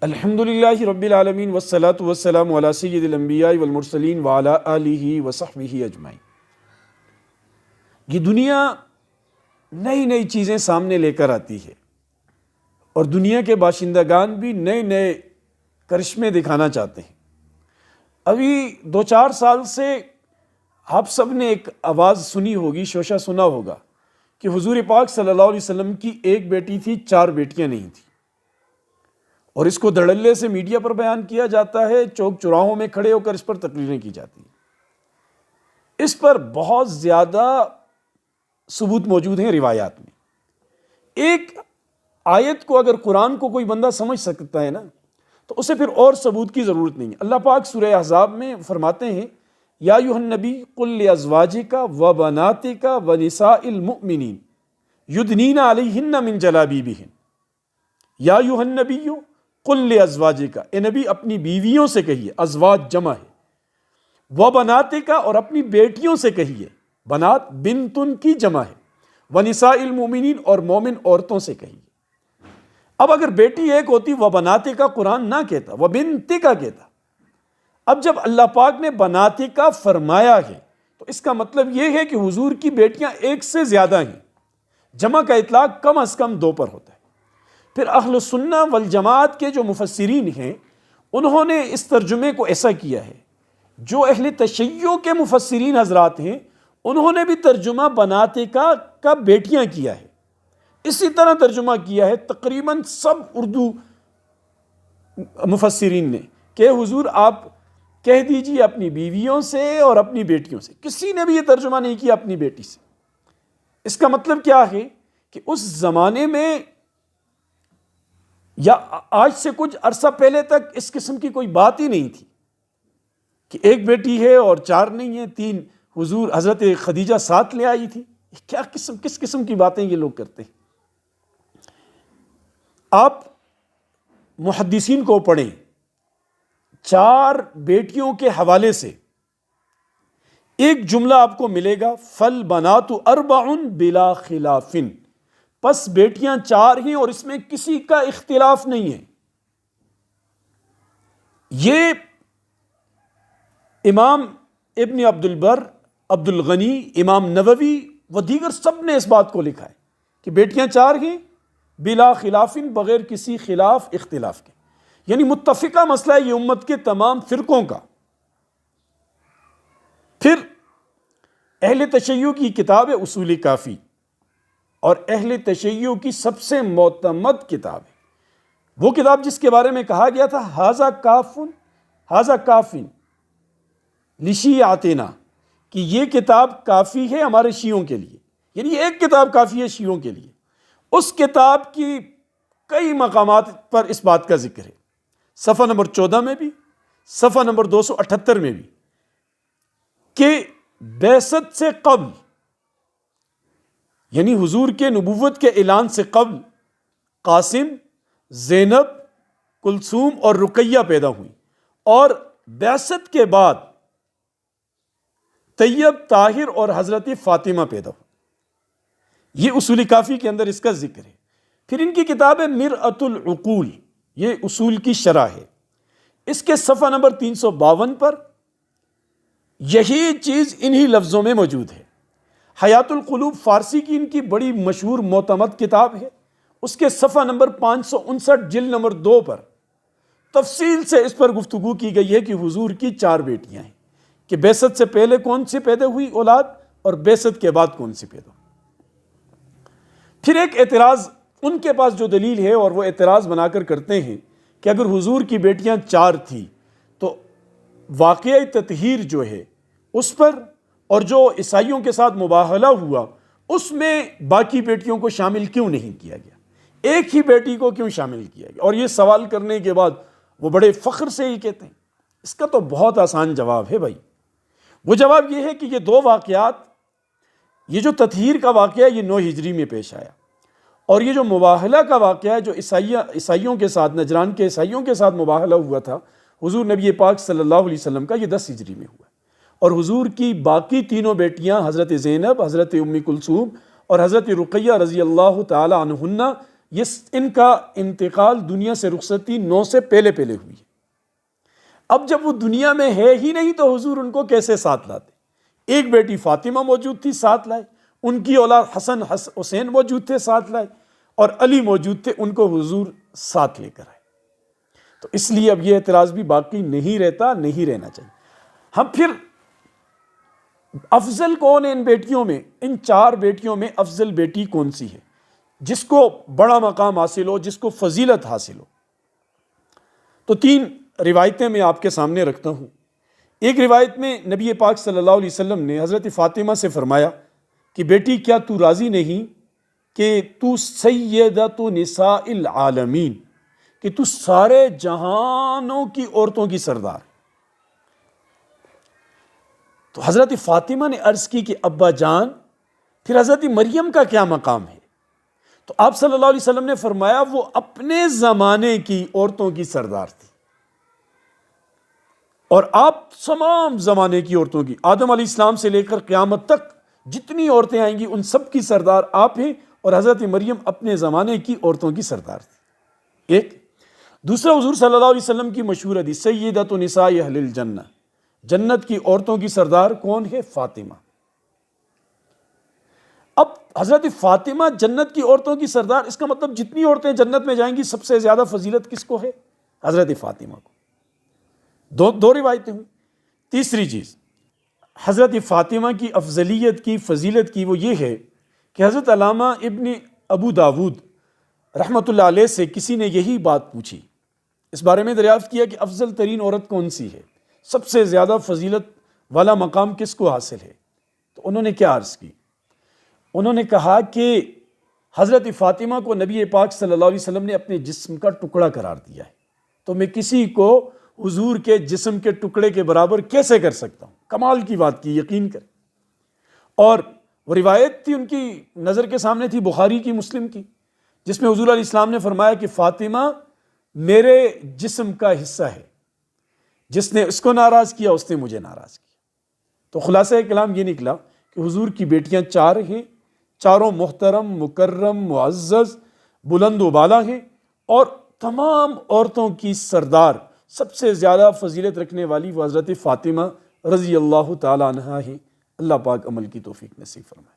الحمدللہ رب العالمین والصلاة والسلام علی سید الانبیاء والمرسلین وعلی آلہ وصحبہ اجمعین۔ یہ دنیا نئی نئی چیزیں سامنے لے کر آتی ہے اور دنیا کے باشندگان بھی نئے نئے کرشمے دکھانا چاہتے ہیں۔ ابھی 2-4 سال سے آپ سب نے ایک آواز سنی ہوگی، شوشہ سنا ہوگا کہ حضور پاک صلی اللہ علیہ وسلم کی ایک بیٹی تھی، 4 بیٹیاں نہیں تھیں، اور اس کو دھڑلے سے میڈیا پر بیان کیا جاتا ہے، چوک چوراہوں میں کھڑے ہو کر اس پر تقریریں کی جاتی ہیں۔ اس پر بہت زیادہ ثبوت موجود ہیں روایات میں۔ ایک آیت کو اگر قرآن کو کوئی بندہ سمجھ سکتا ہے نا، تو اسے پھر اور ثبوت کی ضرورت نہیں ہے۔ اللہ پاک سورہ احزاب میں فرماتے ہیں، یا ایھا النبی قل لازواجک وبناتک ونساء المؤمنین یدنین علیہن من جلابیبہن۔ یا ایھا النبی قل لازواجک، اے نبی اپنی بیویوں سے کہیے، ازواج جمع ہے، وبناتک اور اپنی بیٹیوں سے کہیے، بنات بنتن کی جمع ہے، ونساء المؤمنین اور مومن عورتوں سے کہیے۔ اب اگر بیٹی ایک ہوتی وبناتک قرآن نہ کہتا، وبنتک کہتا۔ اب جب اللہ پاک نے بناتک فرمایا ہے تو اس کا مطلب یہ ہے کہ حضور کی بیٹیاں ایک سے زیادہ ہیں۔ جمع کا اطلاق کم از کم 2 پر ہوتا ہے۔ پھر اہل سنہ والجماعت کے جو مفسرین ہیں انہوں نے اس ترجمے کو ایسا کیا ہے۔ جو اہل تشیع کے مفسرین حضرات ہیں انہوں نے بھی ترجمہ بناتک کا بیٹیاں کیا ہے۔ اسی طرح ترجمہ کیا ہے تقریباً سب اردو مفسرین نے کہ حضور آپ کہہ دیجیے اپنی بیویوں سے اور اپنی بیٹیوں سے۔ کسی نے بھی یہ ترجمہ نہیں کیا اپنی بیٹی سے۔ اس کا مطلب کیا ہے کہ اس زمانے میں یا آج سے کچھ عرصہ پہلے تک اس قسم کی کوئی بات ہی نہیں تھی کہ ایک بیٹی ہے اور 4 نہیں ہیں، 3 حضور حضرت خدیجہ ساتھ لے آئی تھی۔ کس قسم کی باتیں یہ لوگ کرتے ہیں۔ آپ محدثین کو پڑھیں، 4 بیٹیوں کے حوالے سے ایک جملہ آپ کو ملے گا، فالبنات 4 بلا خلاف، پس بیٹیاں 4 ہیں اور اس میں کسی کا اختلاف نہیں ہے۔ یہ امام ابن عبد البر، عبد الغنی، امام نووی و دیگر سب نے اس بات کو لکھا ہے کہ بیٹیاں 4 ہیں بلا خلاف، بغیر کسی خلاف اختلاف کے، یعنی متفقہ مسئلہ ہے یہ امت کے تمام فرقوں کا۔ پھر اہل تشیع کی کتاب ہے اصول کافی، اور اہل تشیع کی سب سے معتمد کتاب ہے وہ کتاب جس کے بارے میں کہا گیا تھا ھذا کافٍ لشیعتنا، کہ یہ کتاب کافی ہے ہمارے شیعوں کے لیے، یعنی ایک کتاب کافی ہے شیعوں کے لیے۔ اس کتاب کی کئی مقامات پر اس بات کا ذکر ہے، صفحہ نمبر 14 میں بھی، صفحہ نمبر 278 میں بھی، کہ بعثت سے قبل، یعنی حضور کے نبوت کے اعلان سے قبل، قاسم، زینب، کلثوم اور رقیہ پیدا ہوئی، اور بعثت کے بعد طیب، طاہر اور حضرت فاطمہ پیدا ہوئی۔ یہ اصول کافی کے اندر اس کا ذکر ہے۔ پھر ان کی کتاب ہے مرآۃ العقول، یہ اصول کی شرح ہے۔ اس کے صفحہ نمبر 352 پر یہی چیز انہی لفظوں میں موجود ہے۔ حیات القلوب فارسی کی ان کی بڑی مشہور معتمد کتاب ہے، اس کے صفحہ نمبر 559 جلد نمبر 2 پر تفصیل سے اس پر گفتگو کی گئی ہے کہ حضور کی 4 بیٹیاں ہیں، کہ بعثت سے پہلے کون سی پیدا ہوئی اولاد اور بعثت کے بعد کون سی پیدا ہوئی۔ پھر ایک اعتراض ان کے پاس جو دلیل ہے، اور وہ اعتراض بنا کر کرتے ہیں کہ اگر حضور کی بیٹیاں 4 تھیں تو واقعہ تطہیر جو ہے اس پر، اور جو عیسائیوں کے ساتھ مباہلہ ہوا اس میں باقی بیٹیوں کو شامل کیوں نہیں کیا گیا، ایک ہی بیٹی کو کیوں شامل کیا گیا؟ اور یہ سوال کرنے کے بعد وہ بڑے فخر سے ہی کہتے ہیں۔ اس کا تو بہت آسان جواب ہے بھائی۔ وہ جواب یہ ہے کہ یہ 2 واقعات، یہ جو تطہیر کا واقعہ یہ 9 ہجری میں پیش آیا، اور یہ جو مباہلہ کا واقعہ ہے جو عیسائیوں کے ساتھ، نجران کے عیسائیوں کے ساتھ مباہلہ ہوا تھا حضور نبی پاک صلی اللہ علیہ وسلم کا، یہ 10 ہجری میں ہوا۔ اور حضور کی باقی 3 بیٹیاں حضرت زینب، حضرت ام کلثوم اور حضرت رقیہ رضی اللہ تعالی عنہن ان کا انتقال دنیا سے رخصتی 9 سے پہلے ہوئی ہے۔ اب جب وہ دنیا میں ہے ہی نہیں تو حضور ان کو کیسے ساتھ لاتے؟ ایک بیٹی فاطمہ موجود تھی، ساتھ لائے، ان کی اولاد حسن حسین موجود تھے، ساتھ لائے، اور علی موجود تھے، ان کو حضور ساتھ لے کر آئے۔ تو اس لیے اب یہ اعتراض بھی باقی نہیں رہتا، نہیں رہنا چاہیے۔ ہم پھر افضل کون ہے ان بیٹیوں میں؟ ان 4 بیٹیوں میں افضل بیٹی کون سی ہے جس کو بڑا مقام حاصل ہو، جس کو فضیلت حاصل ہو؟ تو 3 روایتیں میں آپ کے سامنے رکھتا ہوں۔ ایک روایت میں نبی پاک صلی اللہ علیہ وسلم نے حضرت فاطمہ سے فرمایا کہ بیٹی کیا تو راضی نہیں کہ تو سیدۃ نساء العالمین، کہ تو سارے جہانوں کی عورتوں کی سردار؟ تو حضرت فاطمہ نے عرض کی کہ ابا جان، پھر حضرت مریم کا کیا مقام ہے؟ تو آپ صلی اللہ علیہ وسلم نے فرمایا وہ اپنے زمانے کی عورتوں کی سردار تھی، اور آپ تمام زمانے کی عورتوں کی، آدم علیہ السلام سے لے کر قیامت تک جتنی عورتیں آئیں گی ان سب کی سردار آپ ہیں، اور حضرت مریم اپنے زمانے کی عورتوں کی سردار تھی۔ ایک دوسرا، حضور صلی اللہ علیہ وسلم کی مشہور حدیث سیدۃ نساء اہل الجنہ، جنت کی عورتوں کی سردار کون ہے؟ فاطمہ۔ اب حضرت فاطمہ جنت کی عورتوں کی سردار، اس کا مطلب جتنی عورتیں جنت میں جائیں گی سب سے زیادہ فضیلت کس کو ہے؟ حضرت فاطمہ کو۔ دو روایتیں ہوئی۔ تیسری چیز حضرت فاطمہ کی افضلیت کی، فضیلت کی، وہ یہ ہے کہ حضرت علامہ ابن ابو داود رحمۃ اللہ علیہ سے کسی نے یہی بات پوچھی، اس بارے میں دریافت کیا کہ افضل ترین عورت کون سی ہے، سب سے زیادہ فضیلت والا مقام کس کو حاصل ہے؟ تو انہوں نے کیا عرض کی؟ انہوں نے کہا کہ حضرت فاطمہ کو نبی پاک صلی اللہ علیہ وسلم نے اپنے جسم کا ٹکڑا قرار دیا ہے، تو میں کسی کو حضور کے جسم کے ٹکڑے کے برابر کیسے کر سکتا ہوں؟ کمال کی بات کی، یقین کریں۔ اور وہ روایت تھی ان کی نظر کے سامنے تھی، بخاری کی، مسلم کی، جس میں حضور علیہ السلام نے فرمایا کہ فاطمہ میرے جسم کا حصہ ہے، جس نے اس کو ناراض کیا اس نے مجھے ناراض کیا۔ تو خلاصہ کلام یہ نکلا کہ حضور کی بیٹیاں 4 ہیں، چاروں محترم، مکرم، معزز، بلند و بالا ہیں، اور تمام عورتوں کی سردار، سب سے زیادہ فضیلت رکھنے والی وہ حضرت فاطمہ رضی اللہ تعالی عنہا ہے۔ اللہ پاک عمل کی توفیق نصیب فرمائے۔